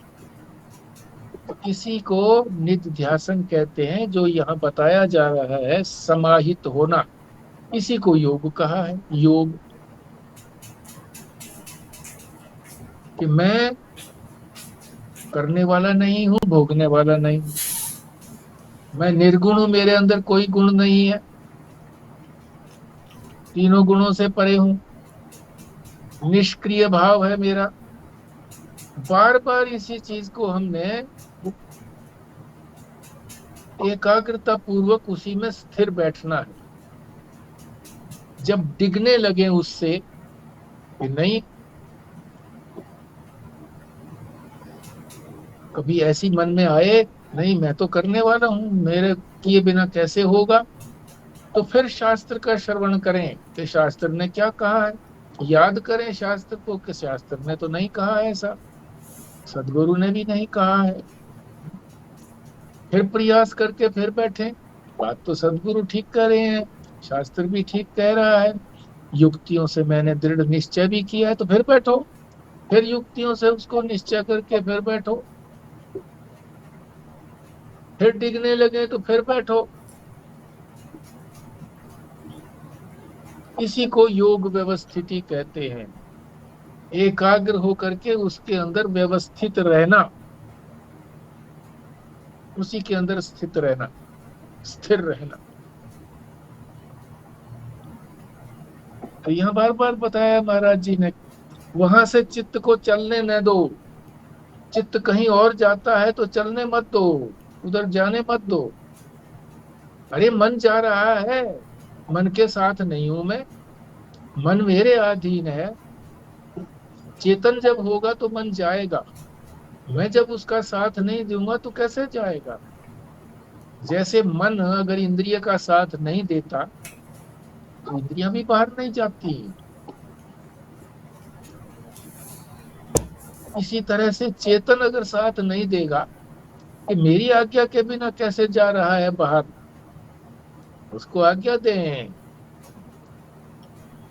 तो इसी को नित्य ध्यासन कहते हैं। जो यहाँ बताया जा रहा है समाहित होना, इसी को योग कहा है। योग कि मैं करने वाला नहीं हूँ, भोगने वाला नहीं हूँ, मैं निर्गुण हूँ, मेरे अंदर कोई गुण नहीं है, तीनों गुणों से परे हूँ, निष्क्रिय भाव है मेरा। बार बार इसी चीज को हमने एकाग्रता पूर्वक उसी में स्थिर बैठना है। जब डिगने लगे उससे कि नहीं, कभी ऐसी मन में आए नहीं मैं तो करने वाला हूं, मेरे किए बिना कैसे होगा, तो फिर शास्त्र का श्रवण करें कि शास्त्र ने क्या कहा है। याद करें शास्त्र को कि शास्त्र ने तो नहीं कहा है ऐसा, सदगुरु ने भी नहीं कहा है। फिर प्रयास करके फिर बैठे, बात तो सदगुरु ठीक कर रहे हैं, शास्त्र भी ठीक कह रहा है, युक्तियों से मैंने दृढ़ निश्चय भी किया है, तो फिर बैठो, फिर युक्तियों से उसको निश्चय करके फिर बैठो, फिर डिगने लगे तो फिर बैठो। इसी को योग व्यवस्थिति कहते हैं। एकाग्र होकर के उसके अंदर व्यवस्थित रहना, उसी के अंदर स्थित रहना, स्थिर रहना। तो यहाँ बार बार बताया महाराज जी ने, वहां से चित्त को चलने न दो। चित्त कहीं और जाता है तो चलने मत दो, उधर जाने मत दो। अरे मन जा रहा है, मन के साथ नहीं हूं मैं, मन मेरे अधीन है। चेतन जब होगा तो मन जाएगा, मैं जब उसका साथ नहीं दूंगा तो कैसे जाएगा। जैसे मन अगर इंद्रिय का साथ नहीं देता तो इंद्रियां भी बाहर नहीं जाती। इसी तरह से चेतन अगर साथ नहीं देगा कि मेरी आज्ञा के बिना कैसे जा रहा है बाहर, उसको आज्ञा दें,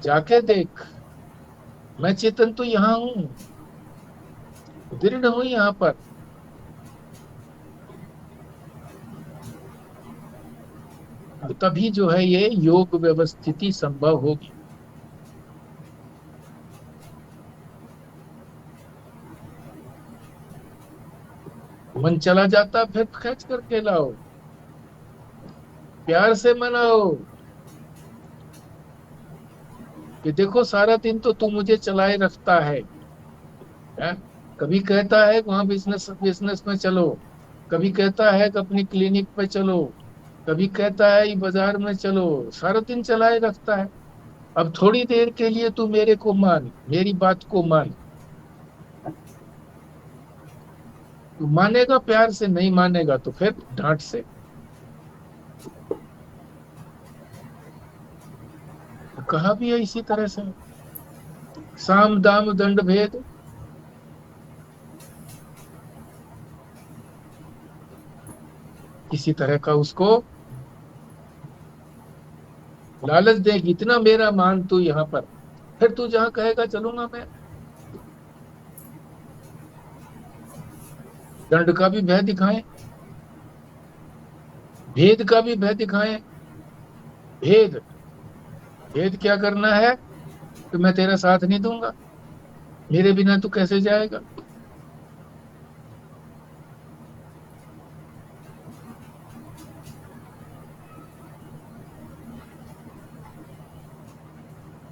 जाके देख, मैं चेतन तो यहाँ हूँ, दृढ़ हूँ यहाँ पर। तभी जो है ये योग व्यवस्थिति संभव होगी। मन चला जाता फिर खींच करके लाओ, प्यार से मनाओ कि देखो सारा दिन तो तू मुझे चलाए रखता है? कभी कहता है वहां बिजनेस बिजनेस में चलो, कभी कहता है कि अपनी क्लिनिक पे चलो, कभी कहता है ये बाजार में चलो, सारा दिन चलाए रखता है। अब थोड़ी देर के लिए तू मेरे को मान, मेरी बात को मान। तू मानेगा प्यार से, नहीं मानेगा तो फिर डांट से। तो कहा भी है इसी तरह से, साम दाम दंड भेद। किसी तरह का उसको लालच देगी, इतना मेरा मान तू यहाँ पर, फिर तू जहां कहेगा चलूंगा मैं। दंड का भी भय दिखाएं, भेद का भी भय दिखाएं। भेद, भेद क्या करना है, तो मैं तेरा साथ नहीं दूंगा, मेरे बिना तू कैसे जाएगा।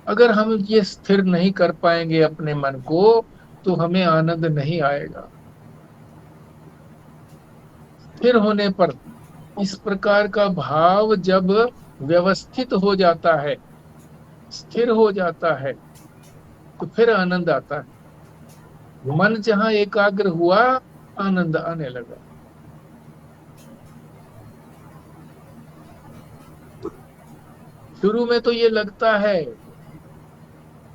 अगर हम ये स्थिर नहीं कर पाएंगे अपने मन को, तो हमें आनंद नहीं आएगा। स्थिर होने पर, इस प्रकार का भाव जब व्यवस्थित हो जाता है, स्थिर हो जाता है, तो फिर आनंद आता है। मन जहां एकाग्र हुआ, आनंद आने लगा। शुरू में तो ये लगता है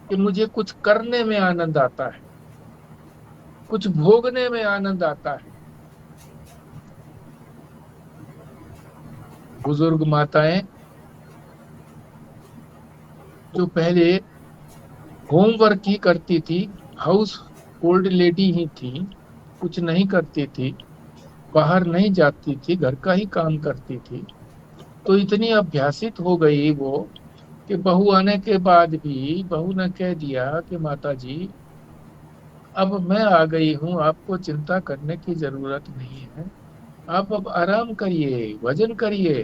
कि मुझे कुछ करने में आनंद आता है, कुछ भोगने में आनंद आता है। बुजुर्ग माताएं जो पहले होमवर्क ही करती थी, हाउस होल्ड लेडी ही थी, कुछ नहीं करती थी, बाहर नहीं जाती थी, घर का ही काम करती थी, तो इतनी अभ्यासित हो गई वो कि बहू आने के बाद भी बहू ने कह दिया कि माता जी अब मैं आ गई हूँ, आपको चिंता करने की जरूरत नहीं है, आप अब आराम करिए, भजन करिए।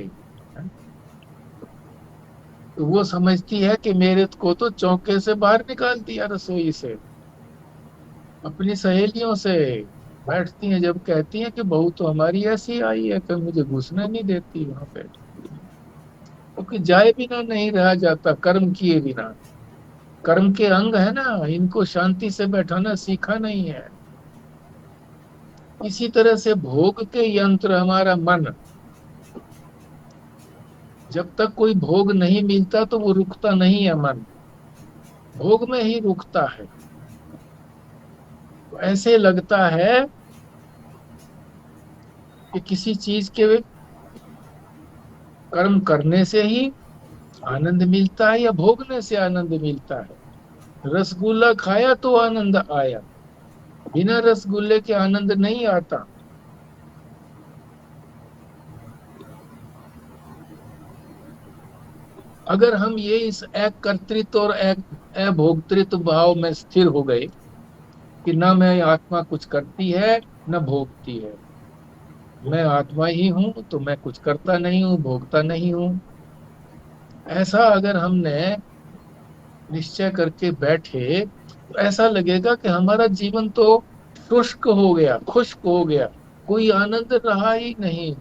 तो वो समझती है कि मेरे को तो चौके से बाहर निकाल दिया, रसोई से, अपनी सहेलियों से बैठती हैं, जब कहती हैं कि बहू तो हमारी ऐसी आई है कि मुझे घुसने नहीं देती वहां पे, क्योंकि जाए बिना नहीं रहा जाता, कर्म किए बिना। कर्म के अंग है ना, इनको शांति से बैठाना सीखा नहीं है। इसी तरह से भोग के यंत्र हमारा मन, जब तक कोई भोग नहीं मिलता तो वो रुकता नहीं है मन, भोग में ही रुकता है। तो ऐसे लगता है कि किसी चीज के कर्म करने से ही आनंद मिलता है या भोगने से आनंद मिलता है। रसगुल्ला खाया तो आनंद आया, बिना रसगुल्ले के आनंद नहीं आता। अगर हम ये इस एक कर्तृत्व और एक अभोक्तृत्व भाव में स्थिर हो गए कि ना मैं आत्मा कुछ करती है न भोगती है, मैं आत्मा ही हूं तो मैं कुछ करता नहीं हूं, भोगता नहीं हूं, ऐसा अगर हमने निश्चय करके बैठे तो ऐसा लगेगा कि हमारा जीवन तो शुष्क हो गया, खुश्क हो गया, कोई आनंद रहा ही नहीं।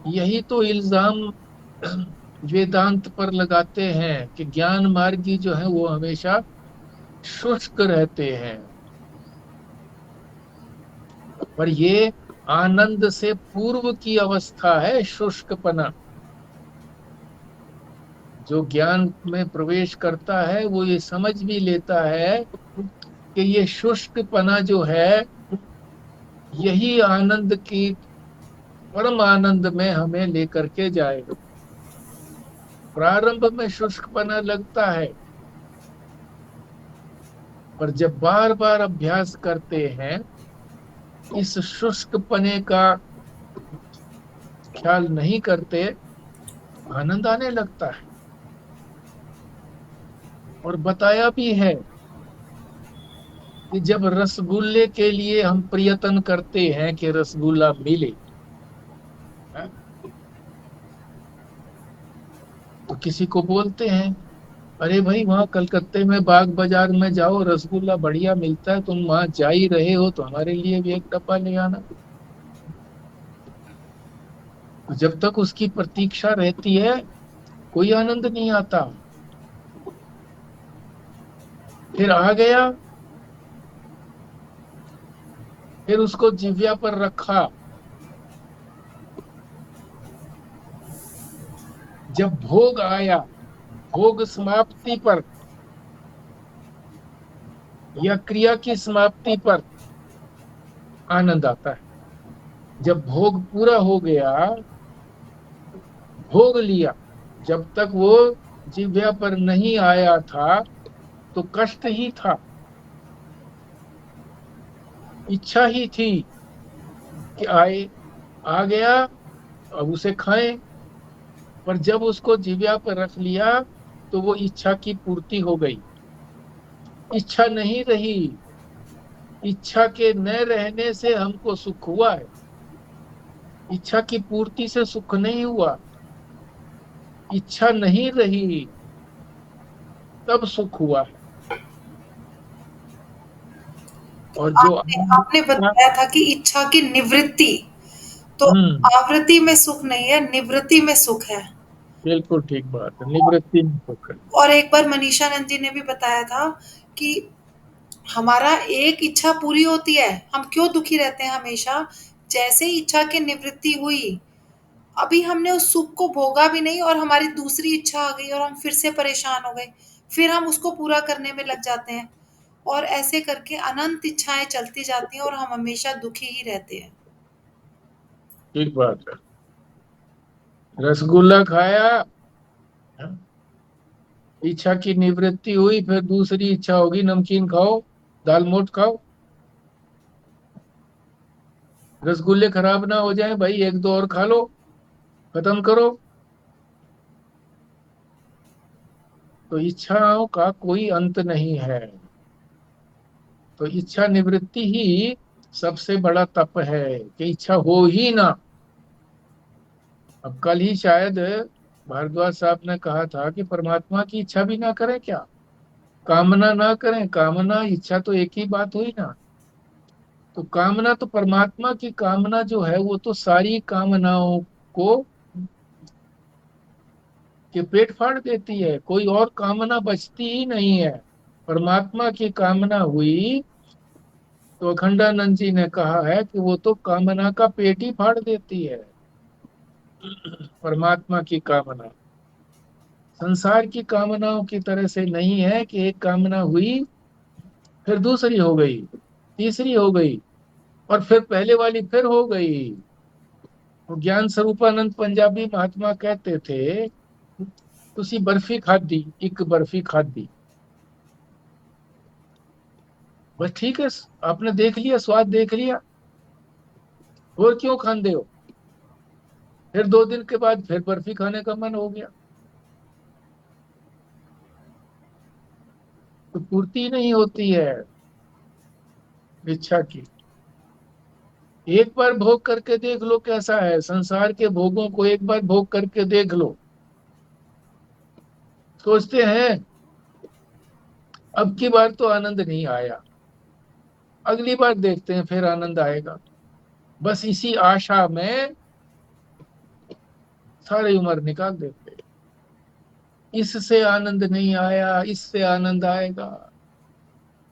यही तो इल्जाम वेदांत पर लगाते हैं कि ज्ञान मार्गी जो है वो हमेशा शुष्क रहते हैं। पर ये आनंद से पूर्व की अवस्था है शुष्कपना। जो ज्ञान में प्रवेश करता है वो ये समझ भी लेता है कि ये शुष्कपना जो है यही आनंद की, परम आनंद में हमें लेकर के जाएगा। प्रारंभ में शुष्कपना लगता है, पर जब बार बार अभ्यास करते हैं इस शुष्कपने का ख्याल नहीं करते, आनंद आने लगता है। और बताया भी है कि जब रसगुल्ले के लिए हम प्रयत्न करते हैं कि रसगुल्ला मिले, हाँ, तो किसी को बोलते हैं, अरे भाई वहां कलकत्ते में बाग बाजार में जाओ, रसगुल्ला बढ़िया मिलता है, तुम वहां जा ही रहे हो तो हमारे लिए भी एक डब्बा ले आना। तो जब तक उसकी प्रतीक्षा रहती है कोई आनंद नहीं आता। फिर आ गया, फिर उसको जिव्या पर रखा, जब भोग आया, भोग समाप्ति पर या क्रिया की समाप्ति पर आनंद आता है। जब भोग पूरा हो गया, भोग लिया, जब तक वो जिह्वा पर नहीं आया था तो कष्ट ही था, इच्छा ही थी कि आए, आ गया, अब उसे खाएं। पर जब उसको जिह्वा पर रख लिया तो वो इच्छा की पूर्ति हो गई, इच्छा नहीं रही। इच्छा के न रहने से हमको सुख हुआ है, इच्छा की पूर्ति से सुख नहीं हुआ। इच्छा नहीं रही तब सुख हुआ है। और जो आपने आपने बताया था कि इच्छा की निवृत्ति, तो हम्म, आवृत्ति में सुख नहीं है, निवृत्ति में सुख है। बिल्कुल ठीक बात है, निवृत्ति में सुख है। और एक बार मनीषा नंद जी ने भी बताया था कि हमारा एक इच्छा पूरी होती है, हम क्यों दुखी रहते हैं हमेशा। जैसे ही इच्छा की निवृत्ति हुई, अभी हमने उस सुख को भोगा भी नहीं और हमारी दूसरी इच्छा आ गई और हम फिर से परेशान हो गए, फिर हम उसको पूरा करने में लग जाते हैं, और ऐसे करके अनंत इच्छाएं चलती जाती हैं और हम हमेशा दुखी ही रहते हैं। ठीक बात है। रसगुल्ला खाया, इच्छा की निवृत्ति हुई, फिर दूसरी इच्छा होगी नमकीन खाओ, दाल मोठ खाओ। रसगुल्ले खराब ना हो जाए भाई, एक दो और खा लो, खत्म करो। तो इच्छाओं का कोई अंत नहीं है। तो इच्छा निवृत्ति ही सबसे बड़ा तप है कि इच्छा हो ही ना। अब कल ही शायद भारद्वाज साहब ने कहा था कि परमात्मा की इच्छा भी ना करें क्या, कामना ना करें। कामना इच्छा तो एक ही बात हुई ना। तो कामना तो परमात्मा की कामना जो है वो तो सारी कामनाओं को के पेट फाड़ देती है, कोई और कामना बचती ही नहीं है। परमात्मा की कामना हुई तो अखंडानंद जी ने कहा है कि वो तो कामना का पेट ही फाड़ देती है। परमात्मा की कामना संसार की कामनाओं की तरह से नहीं है कि एक कामना हुई, फिर दूसरी हो गई, तीसरी हो गई, और फिर पहले वाली फिर हो गई। तो ज्ञान स्वरूपानंद पंजाबी महात्मा कहते थे, तुसी बर्फी खाधी, एक बर्फी खाधी, बस ठीक है, आपने देख लिया, स्वाद देख लिया, और क्यों खांदे हो। फिर 2 दिन के बाद फिर बर्फी खाने का मन हो गया, तो पूर्ति नहीं होती है इच्छा की। एक बार भोग करके देख लो कैसा है, संसार के भोगों को एक बार भोग करके देख लो। सोचते हैं अब की बार तो आनंद नहीं आया, अगली बार देखते हैं फिर आनंद आएगा। बस इसी आशा में सारी उम्र निकाल देते हैं। इससे आनंद नहीं आया, इससे आनंद आएगा।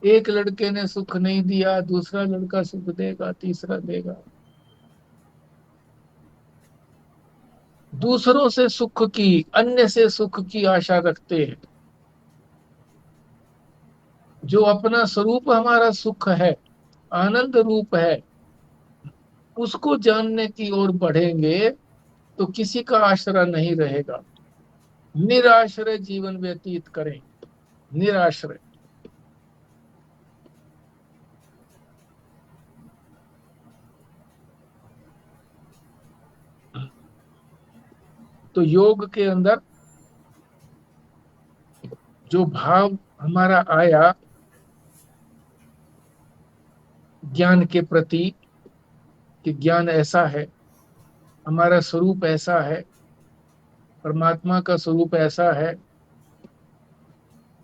एक लड़के ने सुख नहीं दिया, दूसरा लड़का सुख देगा, तीसरा देगा। दूसरों से सुख की, अन्य से सुख की आशा रखते हैं। जो अपना स्वरूप हमारा सुख है, आनंद रूप है, उसको जानने की ओर बढ़ेंगे तो किसी का आश्रय नहीं रहेगा। निराश्रय जीवन व्यतीत करें, निराश्रय। तो योग के अंदर जो भाव हमारा आया ज्ञान के प्रति, कि ज्ञान ऐसा है, हमारा स्वरूप ऐसा है, परमात्मा का स्वरूप ऐसा है,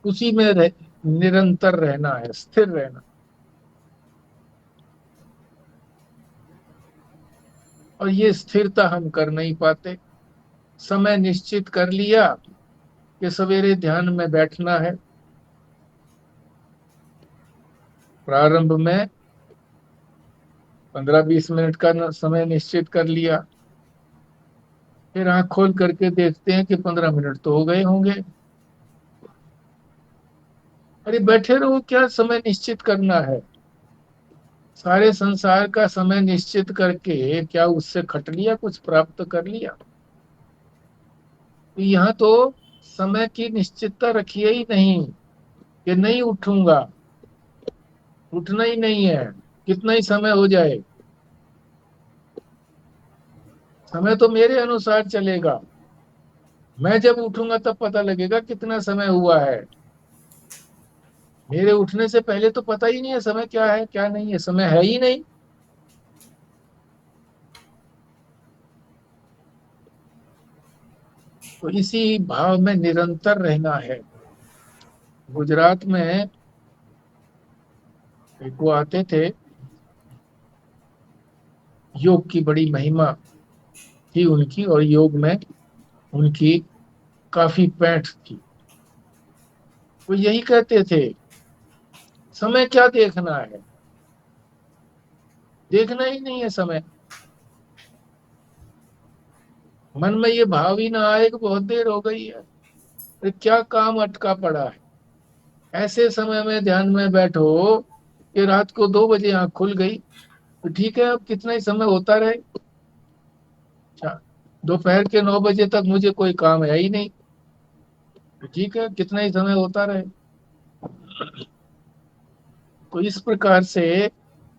उसी में निरंतर रहना है, स्थिर रहना। और ये स्थिरता हम कर नहीं पाते। समय निश्चित कर लिया कि सवेरे ध्यान में बैठना है, प्रारंभ में 15-20 मिनट का समय निश्चित कर लिया, फिर आंख खोल करके देखते हैं कि 15 मिनट तो हो गए होंगे। अरे बैठे रहो, क्या समय निश्चित करना है? सारे संसार का समय निश्चित करके क्या उससे खट लिया, कुछ प्राप्त कर लिया? तो यहाँ तो समय की निश्चितता रखिए ही नहीं कि नहीं उठूंगा, उठना ही नहीं है, कितना ही समय हो जाए, समय तो मेरे अनुसार चलेगा। मैं जब उठूंगा तब पता लगेगा कितना समय हुआ है। मेरे उठने से पहले तो पता ही नहीं है समय क्या है क्या नहीं है, समय है ही नहीं। तो इसी भाव में निरंतर रहना है। गुजरात में एक वो आते थे, योग की बड़ी महिमा थी उनकी, और योग में उनकी काफी पैठ थी। वो यही कहते थे, समय क्या देखना है, देखना ही नहीं है समय। मन में ये भाव ही ना आए कि बहुत देर हो गई है, तो क्या काम अटका पड़ा है। ऐसे समय में ध्यान में बैठो कि रात को 2 बजे आंख खुल गई, तो ठीक है, अब कितना ही समय होता रहे। अच्छा, दोपहर के 9 बजे तक मुझे कोई काम है ही नहीं, तो ठीक है, कितना ही समय होता रहे। तो इस प्रकार से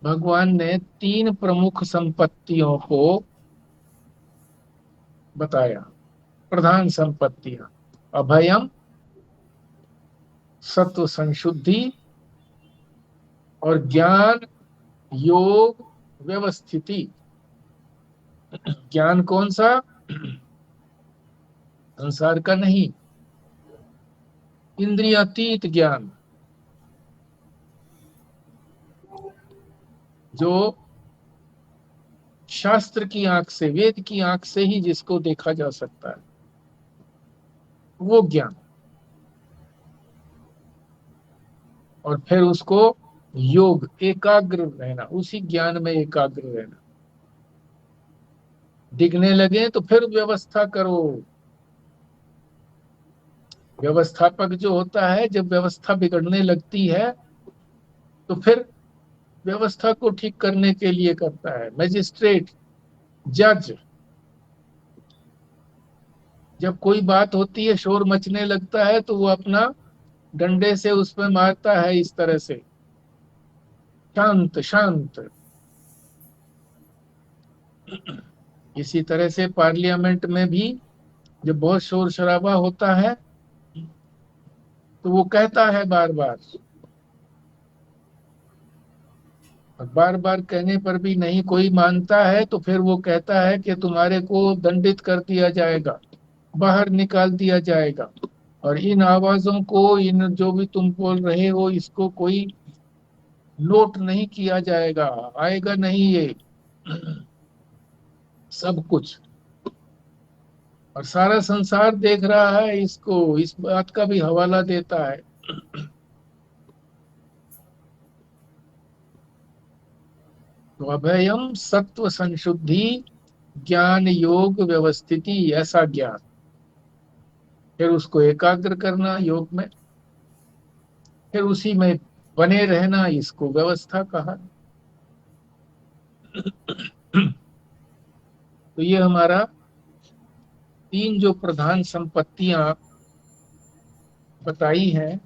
भगवान ने 3 प्रमुख संपत्तियों को बताया, प्रधान संपत्तियां। अभयम, सत्व संशुद्धि, और ज्ञान, योग, व्यवस्थिति। ज्ञान कौन सा? संसार का नहीं, इंद्रियातीत ज्ञान, जो शास्त्र की आंख से, वेद की आंख से ही जिसको देखा जा सकता है, वो ज्ञान। और फिर उसको योग, एकाग्र रहना, उसी ज्ञान में एकाग्र रहना। दिखने लगे तो फिर व्यवस्था करो। व्यवस्थापक जो होता है, जब व्यवस्था बिगड़ने लगती है तो फिर व्यवस्था को ठीक करने के लिए करता है। मैजिस्ट्रेट, जज, जब कोई बात होती है, शोर मचने लगता है, तो वो अपना डंडे से उसमें मारता है, इस तरह से, शांत शांत। इसी तरह से पार्लियामेंट में भी जब बहुत शोर शराबा होता है तो वो कहता है बार बार, और बार बार कहने पर भी नहीं कोई मानता है, तो फिर वो कहता है कि तुम्हारे को दंडित कर दिया जाएगा, बाहर निकाल दिया जाएगा। और इन आवाजों को, इन जो भी तुम बोल रहे हो, इसको कोई नोट नहीं किया जाएगा, आएगा नहीं ये सब कुछ। और सारा संसार देख रहा है इसको, इस बात का भी हवाला देता है। तो अभयम सत्व संशुद्धि ज्ञान योग व्यवस्थिति, ऐसा ज्ञान। फिर उसको एकाग्र करना योग में, फिर उसी में बने रहना, इसको व्यवस्था कहा। तो ये हमारा तीन जो प्रधान संपत्तियां बताई हैं,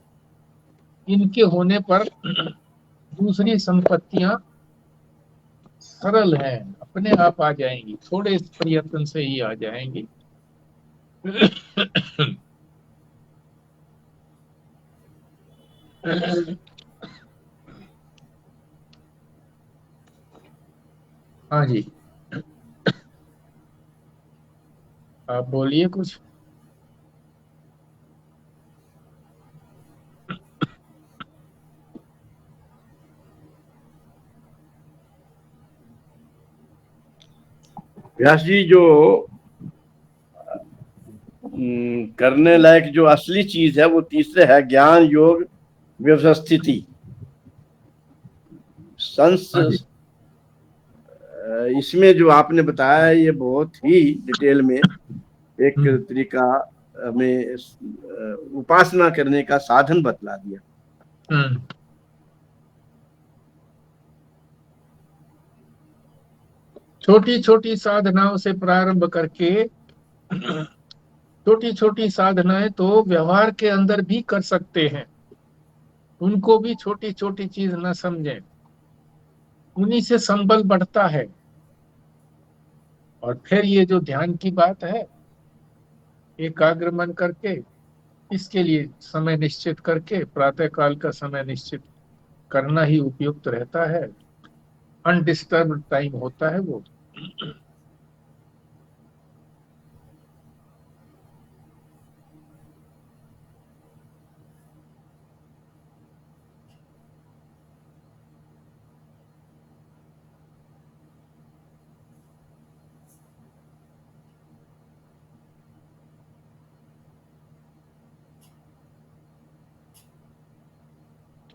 इनके होने पर दूसरी संपत्तियां सरल हैं, अपने आप आ जाएंगी, थोड़े प्रयत्न से ही आ जाएंगी। हाँ जी, आप बोलिए कुछ। व्यास जी, जो करने लायक जो असली चीज है वो तीसरे है ज्ञान योग व्यवस्थिति। संस हाँ जी। इसमें जो आपने बताया ये बहुत ही डिटेल में एक तरीका हमें उपासना करने का साधन बतला दिया। छोटी छोटी साधनाओं से प्रारंभ करके, छोटी छोटी साधनाएं तो व्यवहार के अंदर भी कर सकते हैं, उनको भी छोटी छोटी चीज न समझें, उन्हीं से संबल बढ़ता है। और फिर ये जो ध्यान की बात है, एकाग्र मन करके, इसके लिए समय निश्चित करके, प्रातः काल का समय निश्चित करना ही उपयुक्त रहता है। अनडिस्टर्ब टाइम होता है वो।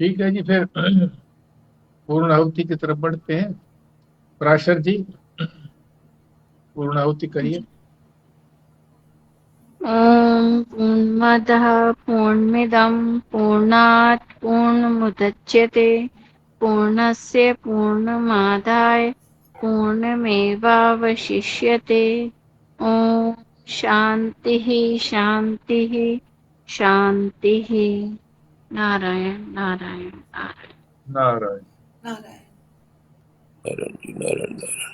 ठीक है जी, फिर पूर्णाहुति की तरफ बढ़ते हैं। पराशर जी, पूर्णाहुति करिए। ॐ पूर्णमदः पूर्णमिदं पूर्णात् पूर्णमुदच्यते पूर्णस्य पूर्णमादाय पूर्णमेवावशिष्यते। ॐ शान्तिः शान्तिः शान्तिः। नारायण नारायण नारायण। नारायण नारायण। नारायण जी, नारायण नारायण।